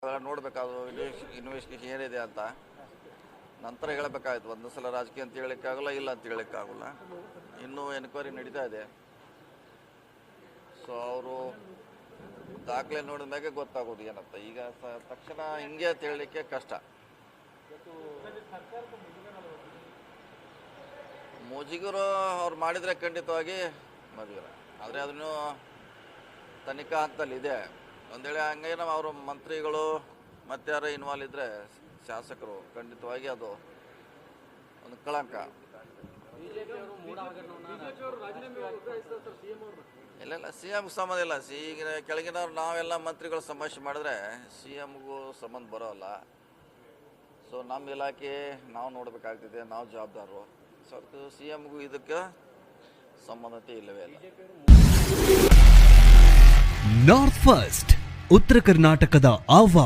ನೋಡಬೇಕಾದ್ರು investigation ಏನಿದೆ ಅಂತ ನಂತರ ಹೇಳಬೇಕಾಯ್ತು. ಒಂದು ಸಲ ರಾಜಕೀಯ ಅಂತ ಹೇಳೋಕ್ಕಾಗಲ್ಲ, ಇಲ್ಲ ಅಂತ ಹೇಳೋಕ್ಕಾಗಲ್ಲ. ಇನ್ನೂ ಎನ್ಕ್ವೈರಿ ನಡೀತಾ ಇದೆ. ಸೊ ಅವರು ದಾಖಲೆ ನೋಡಿದ ಮ್ಯಾಗೆ ಗೊತ್ತಾಗೋದು ಏನಂತ. ಈಗ ತಕ್ಷಣ ಹಿಂಗೆ ಅಂತ ಹೇಳಲಿಕ್ಕೆ ಕಷ್ಟ. ಮುಜುಗರ ಅವ್ರು ಮಾಡಿದರೆ ಖಂಡಿತವಾಗಿ ಮುಜುಗರ, ಆದರೆ ಅದನ್ನು ತನಿಖಾ ಹಂತದಲ್ಲಿದೆ. ಒಂದು ವೇಳೆ ಹಂಗೇನೋ ಅವರು ಮಂತ್ರಿಗಳು ಮತ್ತೆ ಯಾರು ಇನ್ವಾಲ್ವ್ ಇದ್ದರೆ ಶಾಸಕರು, ಖಂಡಿತವಾಗಿ ಅದು ಒಂದು ಕಳಂಕ. ಇಲ್ಲ ಸಿ ಎಮ್ಗೆ ಸಂಬಂಧ ಇಲ್ಲ. ಈಗ ಕೆಳಗಿನವ್ರು ನಾವೆಲ್ಲ ಮಂತ್ರಿಗಳು ಸಮಸ್ಯೆ ಮಾಡಿದ್ರೆ ಸಿ ಎಮ್ಗೂ ಸಂಬಂಧ ಬರೋಲ್ಲ. ಸೊ ನಮ್ಮ ಇಲಾಖೆ ನಾವು ನೋಡಬೇಕಾಗ್ತಿದೆ, ನಾವು ಜವಾಬ್ದಾರರು. ಸೊ ಅದಕ್ಕೆ ಸಿ ಎಮ್ಗೂ ಇದಕ್ಕೆ ಸಂಬಂಧತೆ ಇಲ್ಲವೇ ಇಲ್ಲ. ನಾರ್ತ್ ಫಸ್ಟ್ ಉತ್ತರ ಕರ್ನಾಟಕದ ಆವಾಜ್.